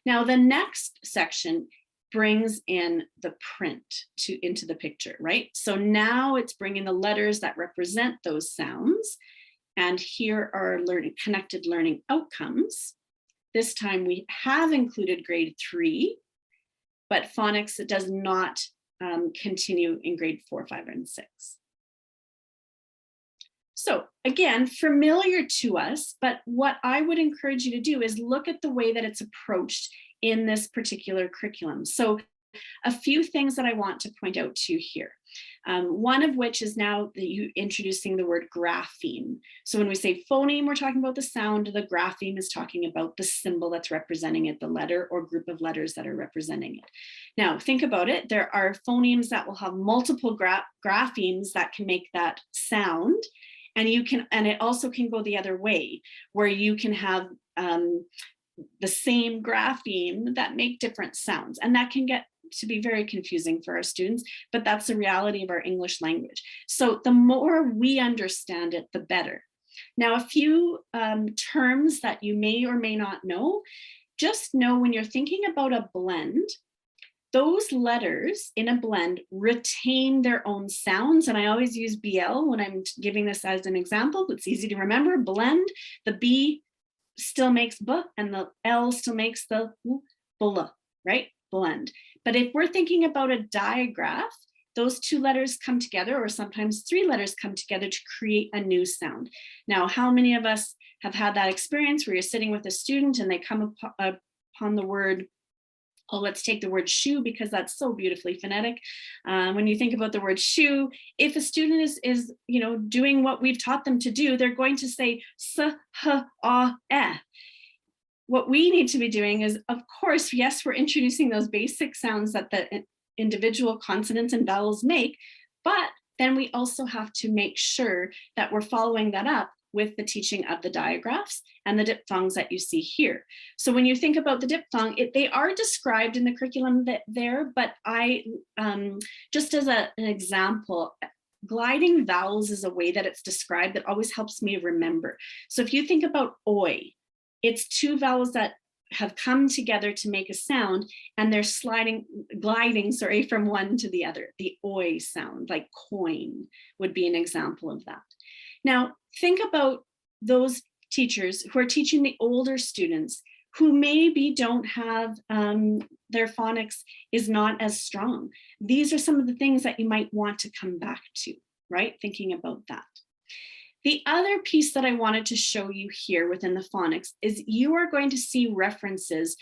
Now, the next section brings in the print into the picture, right? So now it's bringing the letters that represent those sounds. And here are connected learning outcomes. this time we have included grade 3, but phonics does not continue in grade 4, 5, and 6. So again, familiar to us, but what I would encourage you to do is look at the way that it's approached in this particular curriculum. So a few things that I want to point out to you here. One of which is now that you introducing the word grapheme. So when we say phoneme, we're talking about the sound. The grapheme is talking about the symbol that's representing it, the letter or group of letters that are representing it. Now, think about it. There are phonemes that will have multiple graphemes that can make that sound. And it also can go the other way, where you can have the same grapheme that make different sounds. And that can get to be very confusing for our students, but that's the reality of our English language. So the more we understand it, the better. Now, a few terms that you may or may not know, just know when you're thinking about a blend, those letters in a blend retain their own sounds. And I always use BL when I'm giving this as an example. It's easy to remember. Blend, the B still makes B and the L still makes the bl, right? Blend. But if we're thinking about a digraph, those two letters come together, or sometimes three letters come together to create a new sound. Now, how many of us have had that experience where you're sitting with a student and they come upon the word, oh, let's take the word shoe because that's so beautifully phonetic. When you think about the word shoe, if a student is doing what we've taught them to do, they're going to say s, h, a, e. What we need to be doing is, of course, yes, we're introducing those basic sounds that the individual consonants and vowels make, but then we also have to make sure that we're following that up with the teaching of the digraphs and the diphthongs that you see here. So when you think about the diphthong, they are described in the curriculum there, but I, just as an example, gliding vowels is a way that it's described that always helps me remember. So if you think about oi, it's two vowels that have come together to make a sound, and they're gliding from one to the other. The oi sound, like coin, would be an example of that. Now, think about those teachers who are teaching the older students who maybe don't have, their phonics is not as strong. These are some of the things that you might want to come back to, right? Thinking about that. The other piece that I wanted to show you here within the phonics is you are going to see references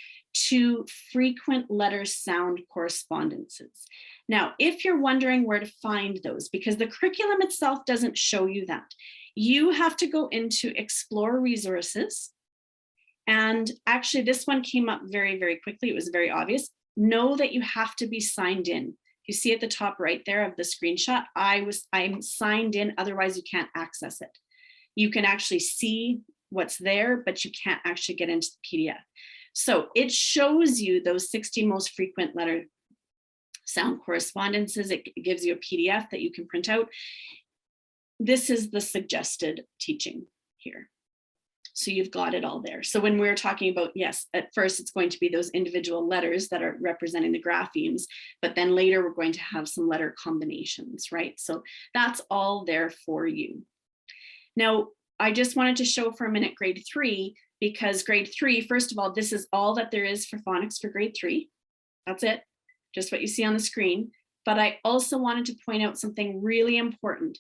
to frequent letter sound correspondences. Now, if you're wondering where to find those, because the curriculum itself doesn't show you that, you have to go into Explore Resources. And actually, this one came up very, very quickly. It was very obvious. Know that you have to be signed in. You see at the top right there of the screenshot, I'm signed in, otherwise you can't access it. You can actually see what's there, but you can't actually get into the PDF. So it shows you those 60 most frequent letter sound correspondences. It gives you a PDF that you can print out. This is the suggested teaching here. So you've got it all there. So when we're talking about, yes, at first it's going to be those individual letters that are representing the graphemes, but then later we're going to have some letter combinations, right? So that's all there for you. Now, I just wanted to show for a minute grade 3, because grade 3, first of all, this is all that there is for phonics for grade 3. That's it, just what you see on the screen. But I also wanted to point out something really important.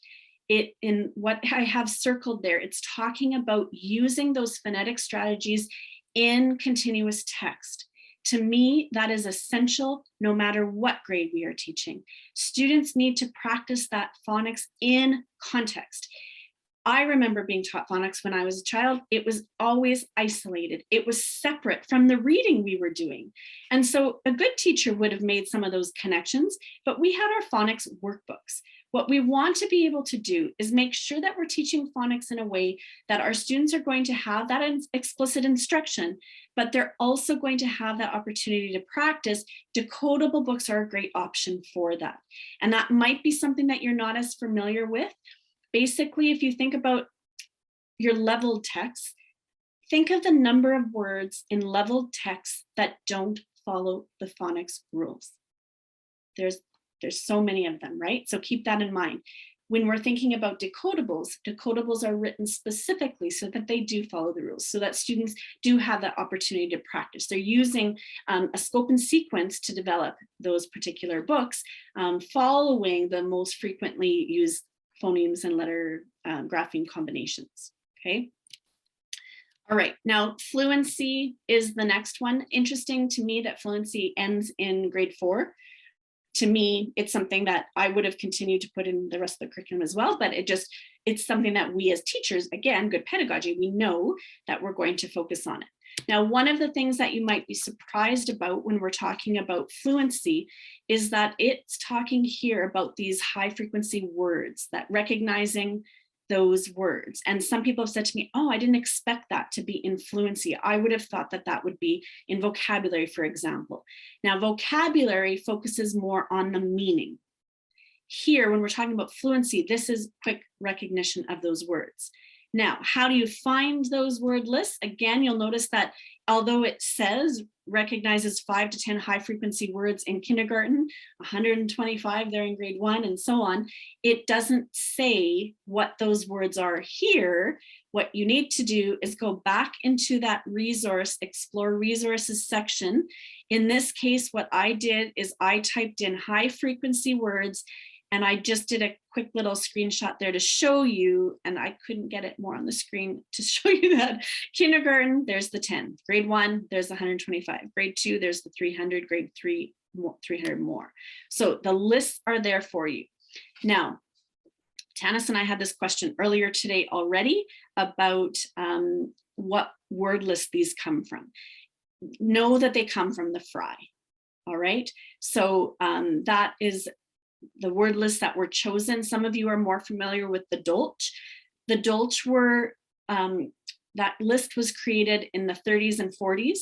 In what I have circled there, it's talking about using those phonetic strategies in continuous text. To me, that is essential no matter what grade we are teaching. Students need to practice that phonics in context. I remember being taught phonics when I was a child. It was always isolated. It was separate from the reading we were doing. And so a good teacher would have made some of those connections, but we had our phonics workbooks. What we want to be able to do is make sure that we're teaching phonics in a way that our students are going to have that explicit instruction, but they're also going to have that opportunity to practice. Decodable books are a great option for that. And that might be something that you're not as familiar with. Basically, if you think about your leveled text, think of the number of words in leveled text that don't follow the phonics rules. There's so many of them, right? So keep that in mind. When we're thinking about decodables are written specifically so that they do follow the rules, so that students do have that opportunity to practice. They're using a scope and sequence to develop those particular books, following the most frequently used phonemes and letter grapheme combinations, okay? All right, now fluency is the next one. Interesting to me that fluency ends in grade 4. To me, it's something that I would have continued to put in the rest of the curriculum as well, but it's something that we as teachers, again, good pedagogy, we know that we're going to focus on it. Now, one of the things that you might be surprised about when we're talking about fluency is that it's talking here about these high frequency words, that recognizing those words. And some people have said to me, oh, I didn't expect that to be in fluency. I would have thought that that would be in vocabulary, for example. Now, vocabulary focuses more on the meaning. Here, when we're talking about fluency, this is quick recognition of those words. Now, how do you find those word lists? Again, you'll notice that although it says recognizes 5 to 10 high frequency words in kindergarten, 125 there in grade 1 and so on, it doesn't say what those words are here. What you need to do is go back into that resource, explore resources section. In this case, what I did is I typed in high frequency words, and I just did a quick little screenshot there to show you, and I couldn't get it more on the screen to show you that. Kindergarten, there's the 10. Grade 1, there's the 125. Grade 2, there's the 300. Grade 3, 300 more. So the lists are there for you. Now, Tanis and I had this question earlier today already about what word lists these come from. Know that they come from the Fry, all right? So that is the word lists that were chosen. Some of you are more familiar with the Dolch. The Dolch were, that list was created in the 30s and 40s,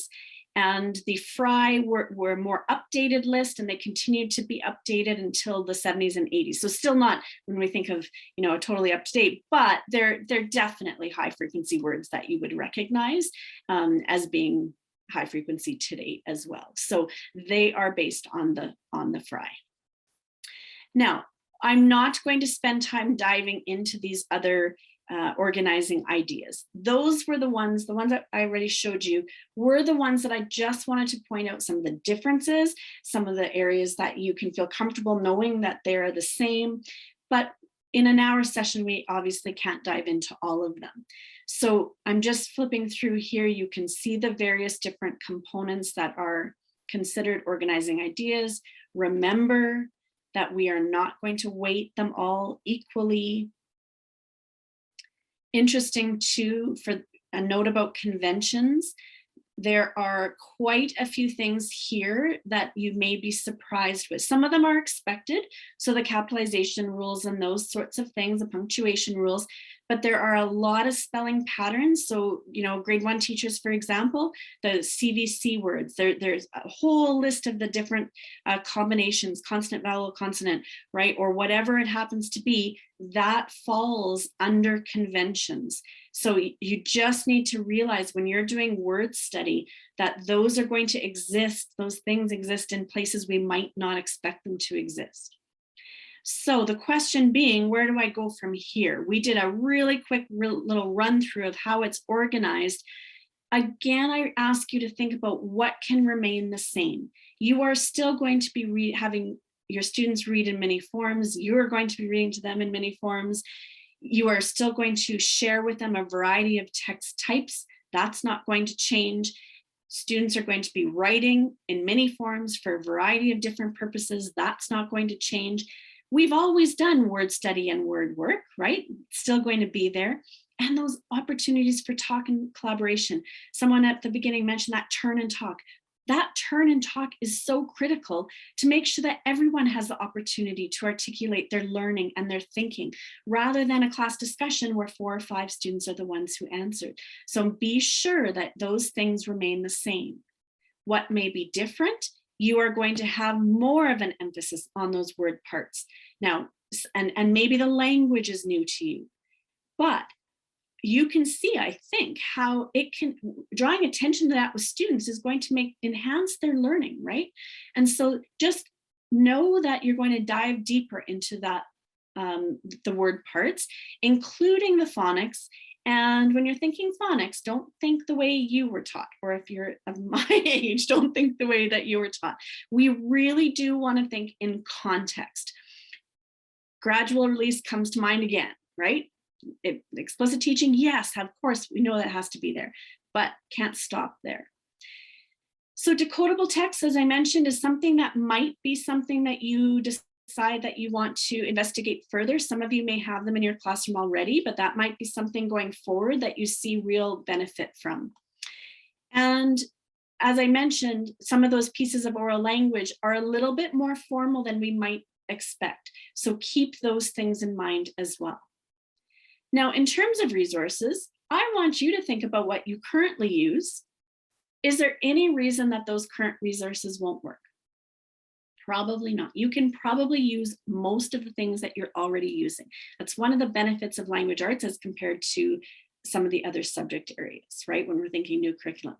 and the Fry were a more updated list, and they continued to be updated until the 70s and 80s. So still not, when we think of, you know, totally up to date, but they're definitely high frequency words that you would recognize as being high frequency to date as well. So they are based on the Fry. Now, I'm not going to spend time diving into these other organizing ideas. Those were the ones that I already showed you were the ones that I just wanted to point out some of the differences, some of the areas that you can feel comfortable knowing that they're the same. But in an hour session, we obviously can't dive into all of them. So I'm just flipping through here. You can see the various different components that are considered organizing ideas. Remember that we are not going to weight them all equally. Interesting too, for a note about conventions, there are quite a few things here that you may be surprised with. Some of them are expected, so the capitalization rules and those sorts of things, the punctuation rules, but there are a lot of spelling patterns. So, you know, grade 1 teachers, for example, the CVC words, there's a whole list of the different combinations, consonant, vowel, consonant, right? Or whatever it happens to be, that falls under conventions. So you just need to realize when you're doing word study that those are going to exist, those things exist in places we might not expect them to exist. So the question being, where do I go from here? We did a really quick little run through of how it's organized. Again, I ask you to think about what can remain the same. You are still going to be having your students read in many forms. You're going to be reading to them in many forms. You are still going to share with them a variety of text types. That's not going to change. Students are going to be writing in many forms for a variety of different purposes. That's not going to change. We've always done word study and word work, right? Still going to be there. And those opportunities for talk and collaboration. Someone at the beginning mentioned that turn and talk. That turn and talk is so critical to make sure that everyone has the opportunity to articulate their learning and their thinking, rather than a class discussion where 4 or 5 students are the ones who answered. So be sure that those things remain the same. What may be different? You are going to have more of an emphasis on those word parts. Now, and maybe the language is new to you, but you can see, I think, how it can, drawing attention to that with students is going to enhance their learning, right? And so just know that you're going to dive deeper into that the word parts, including the phonics. And when you're thinking phonics, don't think the way you were taught, or if you're of my age, don't think the way that you were taught. We really do want to think in context. Gradual release comes to mind again, right? Explicit teaching, yes, of course, we know that has to be there, but can't stop there. So decodable text, as I mentioned, is something that might be something that you decide that you want to investigate further. Some of you may have them in your classroom already, but that might be something going forward that you see real benefit from. And as I mentioned, some of those pieces of oral language are a little bit more formal than we might expect. So keep those things in mind as well. Now, in terms of resources, I want you to think about what you currently use. Is there any reason that those current resources won't work? Probably not. You can probably use most of the things that you're already using. That's one of the benefits of language arts as compared to some of the other subject areas, right? When we're thinking new curriculum.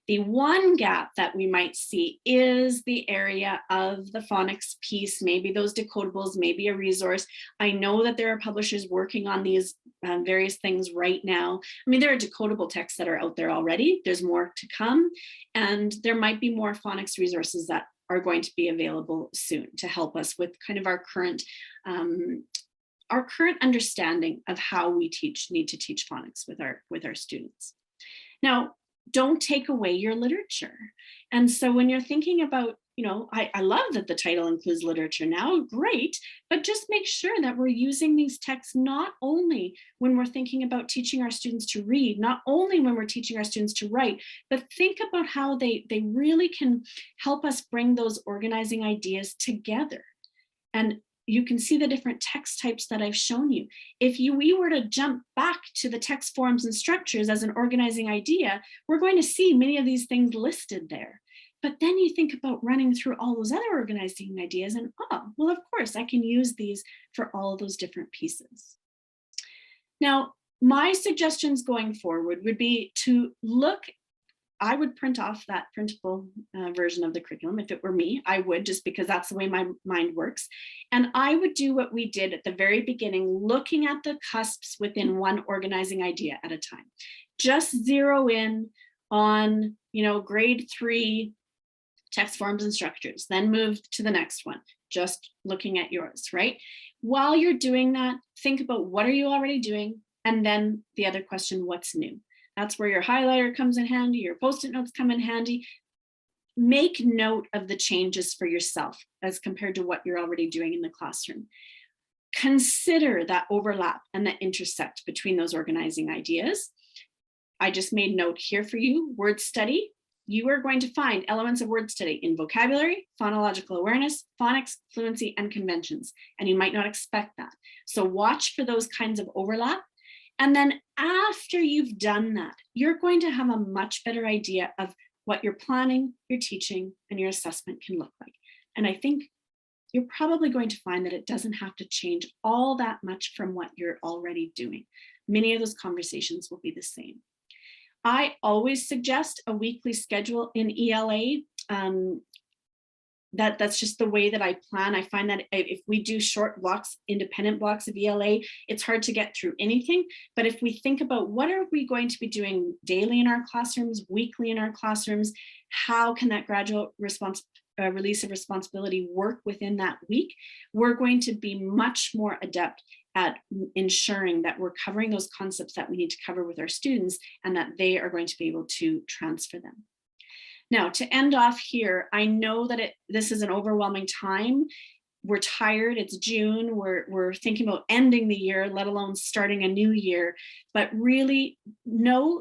The one gap that we might see is the area of the phonics piece, maybe those decodables, maybe a resource. I know that there are publishers working on these various things right now. I mean, there are decodable texts that are out there already. There's more to come. And there might be more phonics resources that are going to be available soon to help us with kind of our current understanding of how we need to teach phonics with our students. Now, don't take away your literature. And so when you're thinking about, I love that the title includes literature now, great, but just make sure that we're using these texts not only when we're thinking about teaching our students to read, not only when we're teaching our students to write, but think about how they really can help us bring those organizing ideas together. And you can see the different text types that I've shown you. If we were to jump back to the text forms and structures as an organizing idea, we're going to see many of these things listed there. But then you think about running through all those other organizing ideas and, oh, well, of course, I can use these for all those different pieces. Now, my suggestions going forward would be to look. I would print off that printable version of the curriculum. If it were me, I would, just because that's the way my mind works. And I would do what we did at the very beginning, looking at the cusps within one organizing idea at a time. Just zero in on, grade 3 text forms and structures, then move to the next one, just looking at yours, right? While you're doing that, think about what are you already doing? And then the other question, what's new? That's where your highlighter comes in handy, your Post-it notes come in handy. Make note of the changes for yourself as compared to what you're already doing in the classroom. Consider that overlap and the intersect between those organizing ideas. I just made note here for you, word study. You are going to find elements of word study in vocabulary, phonological awareness, phonics, fluency, and conventions. And you might not expect that. So watch for those kinds of overlap. And then after you've done that, you're going to have a much better idea of what your planning, your teaching, and your assessment can look like. And I think you're probably going to find that it doesn't have to change all that much from what you're already doing. Many of those conversations will be the same. I always suggest a weekly schedule in ELA. That's just the way that I plan. I find that if we do short blocks, independent blocks of ELA, it's hard to get through anything. But if we think about what are we going to be doing daily in our classrooms, weekly in our classrooms, how can that gradual release of responsibility work within that week, we're going to be much more adept at ensuring that we're covering those concepts that we need to cover with our students and that they are going to be able to transfer them. Now, to end off here, I know that this is an overwhelming time. We're tired, it's June, we're thinking about ending the year, let alone starting a new year, but really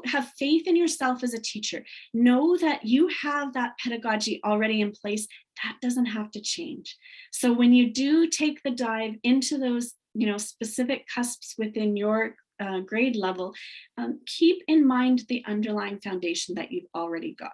have faith in yourself as a teacher. Know that you have that pedagogy already in place. That doesn't have to change. So when you do take the dive into those specific cusps within your grade level, keep in mind the underlying foundation that you've already got.